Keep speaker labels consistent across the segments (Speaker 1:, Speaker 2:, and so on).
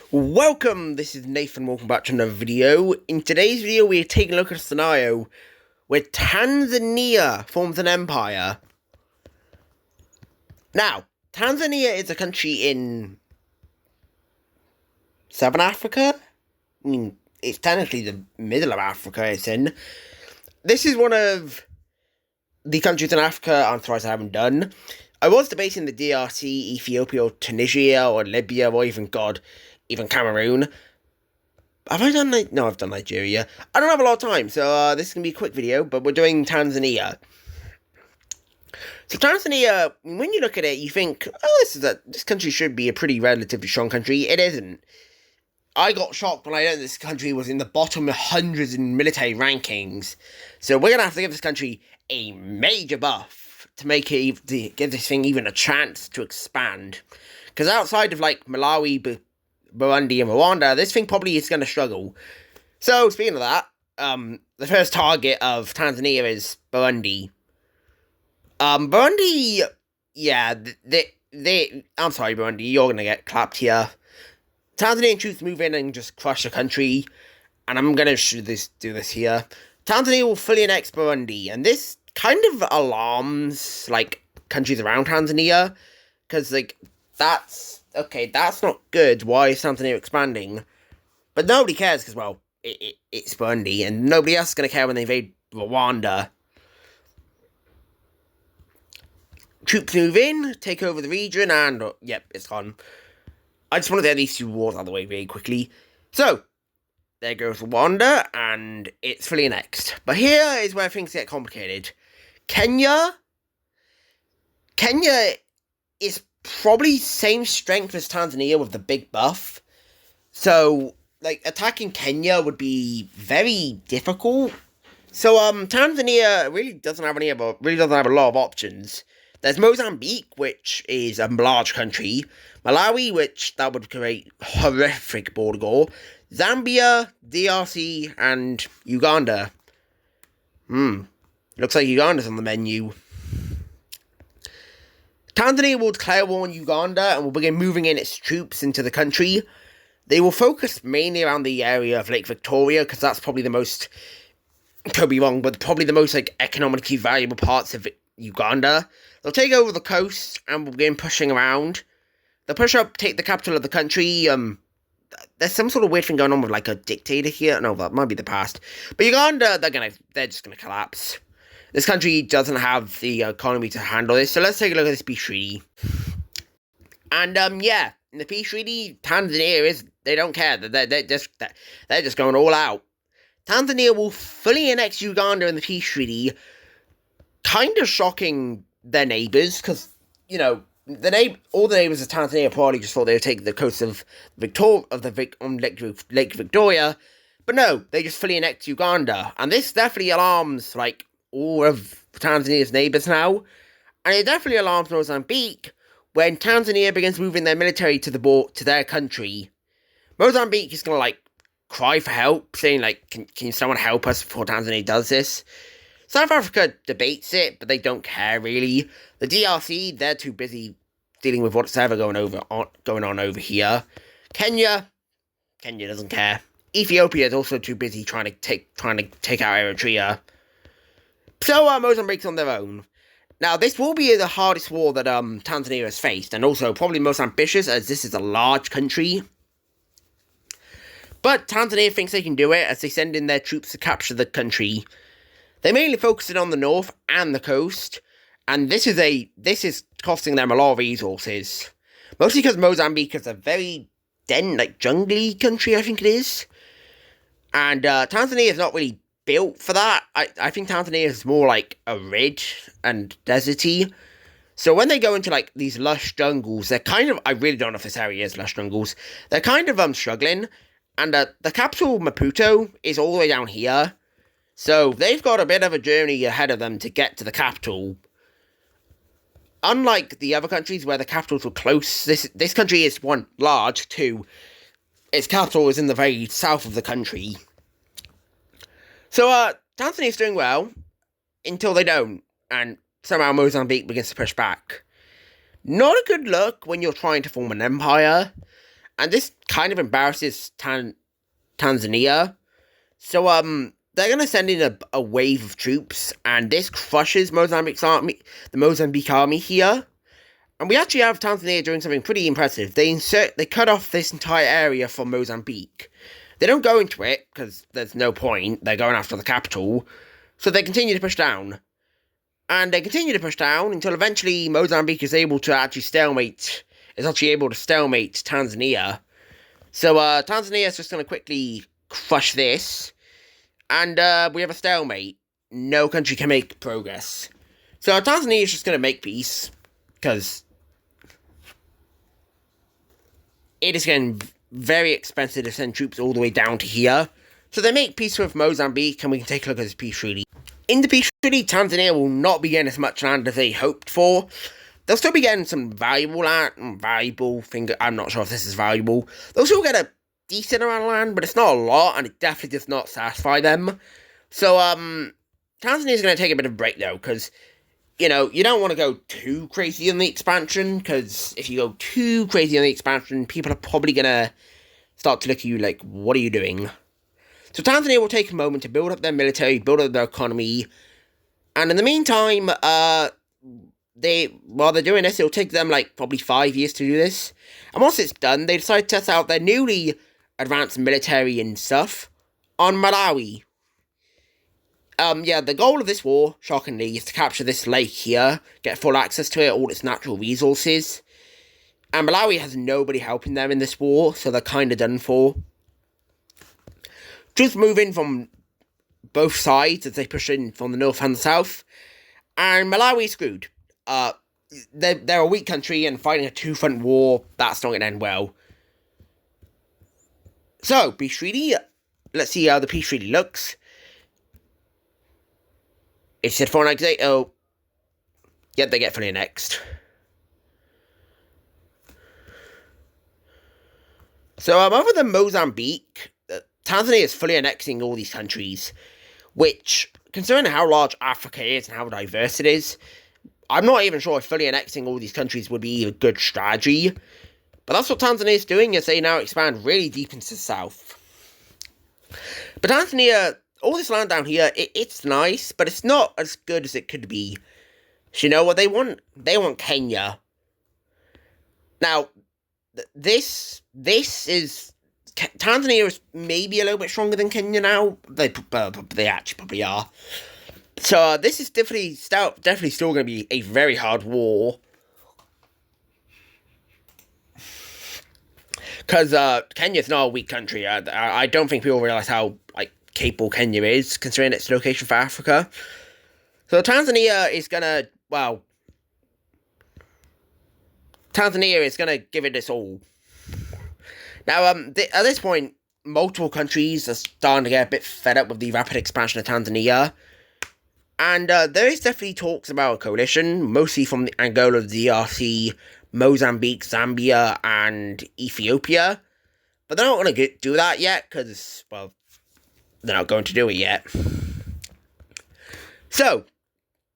Speaker 1: Welcome, this is Nathan, welcome back to another video. In today's video, we are taking a look at a scenario where Tanzania forms an empire. Now, Tanzania is a country in Southern Africa. I mean, it's technically the middle of Africa it's in. This is one of the countries in Africa I'm surprised I haven't done. I was debating the DRC, Ethiopia, or Tunisia, or Libya, or even Cameroon. Have I done no, I've done Nigeria. I don't have a lot of time, so this is going to be a quick video, but we're doing Tanzania. So Tanzania, when you look at it, you think, oh, this country should be a pretty relatively strong country. It isn't. I got shocked when I learned this country was in the bottom hundreds in military rankings. So we're going to have to give this country a major buff to give this thing even a chance to expand. Because outside of Malawi, Burundi and Rwanda, this thing probably is going to struggle. So, speaking of that, the first target of Tanzania is Burundi. Burundi, yeah, I'm sorry, Burundi, you're going to get clapped here. Tanzanian troops move in and just crush the country, and I'm going to do this here. Tanzania will fully annex Burundi, and this kind of alarms, countries around Tanzania, because, that's not good. Why is Tanzania expanding? But nobody cares because, well, it's Burundi, and nobody else is going to care when they invade Rwanda. Troops move in, take over the region, and, yep, it's gone. I just want to get these two wars out of the way very quickly. So, there goes Rwanda, and it's fully annexed. But here is where things get complicated. Kenya is probably same strength as Tanzania with the big buff. So, attacking Kenya would be very difficult. So, Tanzania really doesn't have a lot of options. There's Mozambique, which is a large country. Malawi, which that would create horrific border war. Zambia, DRC, and Uganda. Looks like Uganda's on the menu. Tanzania will declare war on Uganda and will begin moving in its troops into the country. They will focus mainly around the area of Lake Victoria, because that's probably the most, could be wrong, but probably the most economically valuable parts of Uganda. They'll take over the coast and will begin pushing around. They'll push up, take the capital of the country. There's some sort of weird thing going on with a dictator here. No, that might be the past. But Uganda, they're just gonna collapse. This country doesn't have the economy to handle this, so let's take a look at this peace treaty. And yeah, in the peace treaty, Tanzania they don't care. They're just going all out. Tanzania will fully annex Uganda in the peace treaty, kind of shocking their neighbours, because all the neighbours of Tanzania probably just thought they would take the coast of Lake Victoria, but no, they just fully annexed Uganda, and this definitely alarms all of Tanzania's neighbours now, and it definitely alarms Mozambique when Tanzania begins moving their military to their country. Mozambique is gonna cry for help, saying can someone help us before Tanzania does this? South Africa debates it, but they don't care really. The DRC, they're too busy dealing with what's ever going on over here. Kenya doesn't care. Ethiopia is also too busy trying to take out Eritrea. So Mozambique's on their own. Now, this will be the hardest war that Tanzania has faced, and also probably most ambitious, as this is a large country. But Tanzania thinks they can do it, as they send in their troops to capture the country. They mainly focus it on the north and the coast, and this is costing them a lot of resources. Mostly because Mozambique is a very jungly country, I think it is. And Tanzania is not really built for that. I think Tanzania is more arid and deserty. So when they go into these lush jungles, they're kind of, I really don't know if this area is lush jungles, they're kind of struggling. And the capital, Maputo, is all the way down here. So they've got a bit of a journey ahead of them to get to the capital. Unlike the other countries where the capitals were close, this country is, one, large, two, its capital is in the very south of the country. So Tanzania's doing well until they don't, and somehow Mozambique begins to push back. Not a good look when you're trying to form an empire, and this kind of embarrasses Tanzania. So they're gonna send in a wave of troops, and this crushes Mozambique's army, the Mozambique army here. And we actually have Tanzania doing something pretty impressive. They cut off this entire area from Mozambique. They don't go into it, because there's no point. They're going after the capital. So they continue to push down. And they continue to push down until eventually Mozambique is able to actually stalemate Tanzania. So Tanzania is just going to quickly crush this. And we have a stalemate. No country can make progress. So Tanzania is just going to make peace. Because it is getting very expensive to send troops all the way down to here. So they make peace with Mozambique, and we can take a look at this peace treaty. In the peace treaty, Tanzania will not be getting as much land as they hoped for. They'll still be getting some valuable land, I'm not sure if this is valuable. They'll still get a decent amount of land, but it's not a lot, and it definitely does not satisfy them. So, Tanzania's going to take a bit of a break, though, because, you don't want to go too crazy on the expansion, because if you go too crazy on the expansion, people are probably going to start to look at you like, what are you doing? So Tanzania will take a moment to build up their military, build up their economy, and in the meantime, while they're doing this, it'll take them, probably 5 years to do this, and once it's done, they decide to test out their newly advanced military and stuff on Malawi. The goal of this war, shockingly, is to capture this lake here, get full access to it, all its natural resources. And Malawi has nobody helping them in this war, so they're kind of done for. Troops move in from both sides as they push in from the north and the south, and Malawi is screwed. They're a weak country, and fighting a two-front war, that's not going to end well. So, peace treaty, let's see how the peace treaty looks. It said for annexation. Oh, yep, they get fully annexed. So, other than Mozambique, Tanzania is fully annexing all these countries, which, considering how large Africa is and how diverse it is, I'm not even sure if fully annexing all these countries would be a good strategy. But that's what Tanzania is doing, as they now expand really deep into the south. But Tanzania, all this land down here, it's nice, but it's not as good as it could be. So you know what they want? They want Kenya. Now, this is... Tanzania is maybe a little bit stronger than Kenya now. They actually probably are. So this is definitely still going to be a very hard war. Because Kenya's not a weak country. I don't think people realize how capable Kenya is, considering its location for Africa. So Tanzania is gonna give it its all. Now, at this point, multiple countries are starting to get a bit fed up with the rapid expansion of Tanzania. And there is definitely talks about a coalition, mostly from the Angola, DRC, Mozambique, Zambia, and Ethiopia. But they're not going to do that yet, because, they're not going to do it yet. So,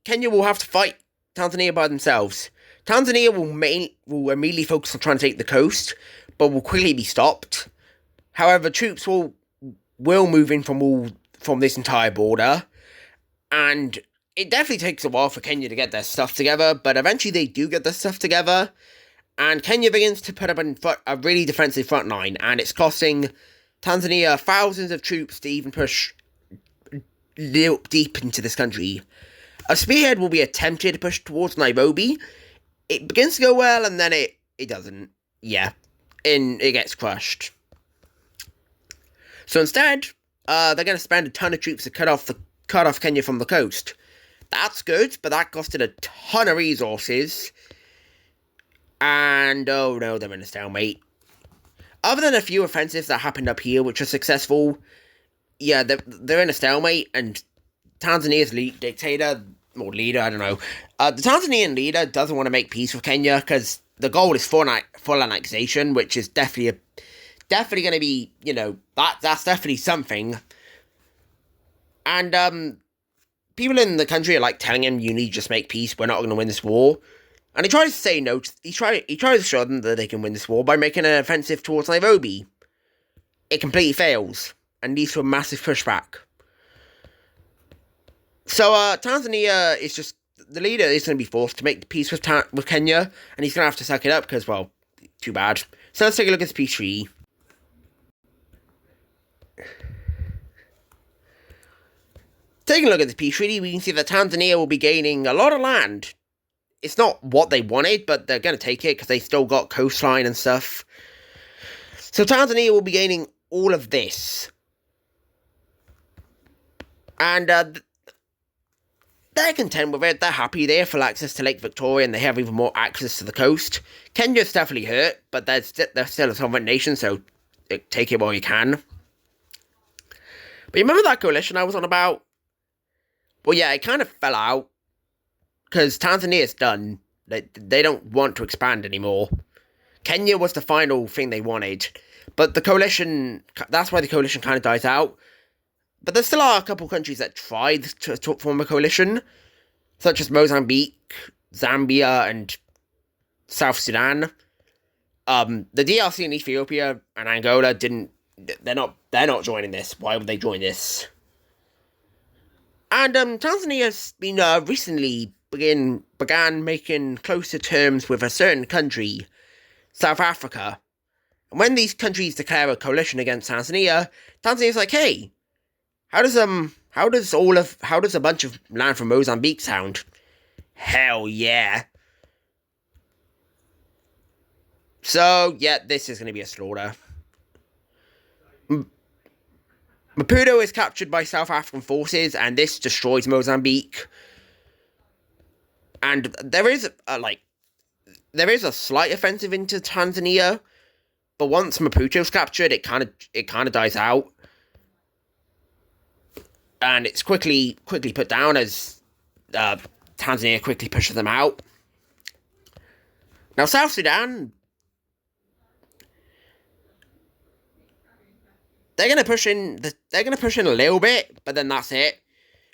Speaker 1: Kenya will have to fight Tanzania by themselves. Tanzania will immediately focus on trying to take the coast, but will quickly be stopped. However, troops will move in from this entire border, and it definitely takes a while for Kenya to get their stuff together, but eventually they do get their stuff together, and Kenya begins to put up a really defensive front line, and it's costing Tanzania thousands of troops to even push deep into this country. A spearhead will be attempted to push towards Nairobi. It begins to go well, and then it doesn't. Yeah. And it gets crushed. So instead, they're going to spend a ton of troops to cut off Kenya from the coast. That's good, but that costed a ton of resources. And, oh no, they're in a stalemate. Other than a few offensives that happened up here, which are successful, yeah, they're in a stalemate, and Tanzania's leader, I don't know. The Tanzanian leader doesn't want to make peace with Kenya, because the goal is full annexation, which is definitely going to be, that's definitely something. And, people in the country are, telling him, you need to just make peace, we're not going to win this war. And he tries to say no. He tries to show them that they can win this war by making an offensive towards Nairobi. It completely fails and leads to a massive pushback. So Tanzania is just, the leader is going to be forced to make the peace with Kenya, and he's going to have to suck it up because, well, too bad. So let's take a look at this peace treaty. Taking a look at the peace treaty, we can see that Tanzania will be gaining a lot of land. It's not what they wanted, but they're going to take it because they still got coastline and stuff. So Tanzania will be gaining all of this. And they're content with it. They're happy. They have full access to Lake Victoria, and they have even more access to the coast. Kenya's definitely hurt, but they're still a sovereign nation, so take it while you can. But you remember that coalition I was on about? Well, yeah, it kind of fell out. Because Tanzania's done. They don't want to expand anymore. Kenya was the final thing they wanted. But the coalition, that's why the coalition kind of dies out. But there still are a couple countries that tried to form a coalition. Such as Mozambique, Zambia, and South Sudan. The DRC and Ethiopia and Angola they're not joining this. Why would they join this? And Tanzania's been recently began making closer terms with a certain country, South Africa. And when these countries declare a coalition against Tanzania, Tanzania's like, hey, how does a bunch of land from Mozambique sound? Hell yeah. So, yeah, this is going to be a slaughter. Maputo is captured by South African forces, and this destroys Mozambique. And there is a slight offensive into Tanzania, but once Maputo's captured, it kind of dies out, and it's quickly put down as Tanzania quickly pushes them out. Now South Sudan, they're gonna push in a little bit, but then that's it.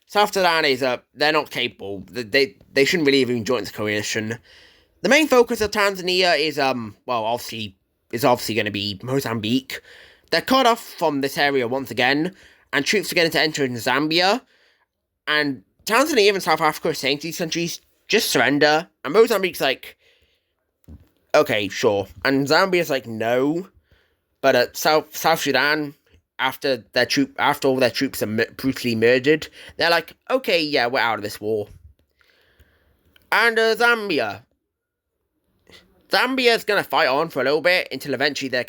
Speaker 1: South Sudan they're not capable. They shouldn't really even join the coalition. The main focus of Tanzania is obviously going to be Mozambique. They're cut off from this area once again, and troops are going to enter into Zambia. And Tanzania and South Africa are saying to these countries, just surrender. And Mozambique's like, okay, sure. And Zambia's like, no. But at South Sudan, after all their troops are brutally murdered, they're like, okay, yeah, we're out of this war. And Zambia's gonna fight on for a little bit until eventually their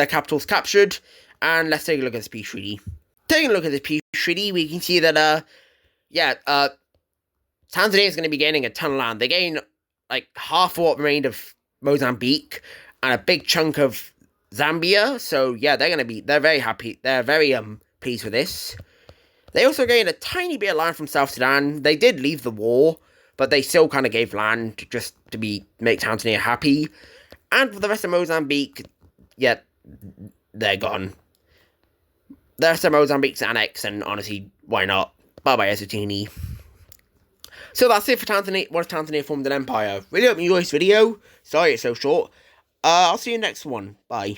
Speaker 1: capital's captured. And let's take a look at this peace treaty. Taking a look at this peace treaty, we can see that Tanzania is going to be gaining a ton of land. They gain like half of what remained of Mozambique and a big chunk of Zambia. So yeah, they're very happy. They're very pleased with this. They also gained a tiny bit of land from South Sudan. They did leave the war, but they still kind of gave land just to make Tanzania happy. And for the rest of Mozambique, yeah, they're gone. The rest of Mozambique's annexed, and honestly, why not? Bye-bye, Eswatini. So that's it for Tanzania. What if Tanzania formed an empire? Really hope you enjoyed this video. Sorry it's so short. I'll see you next one. Bye.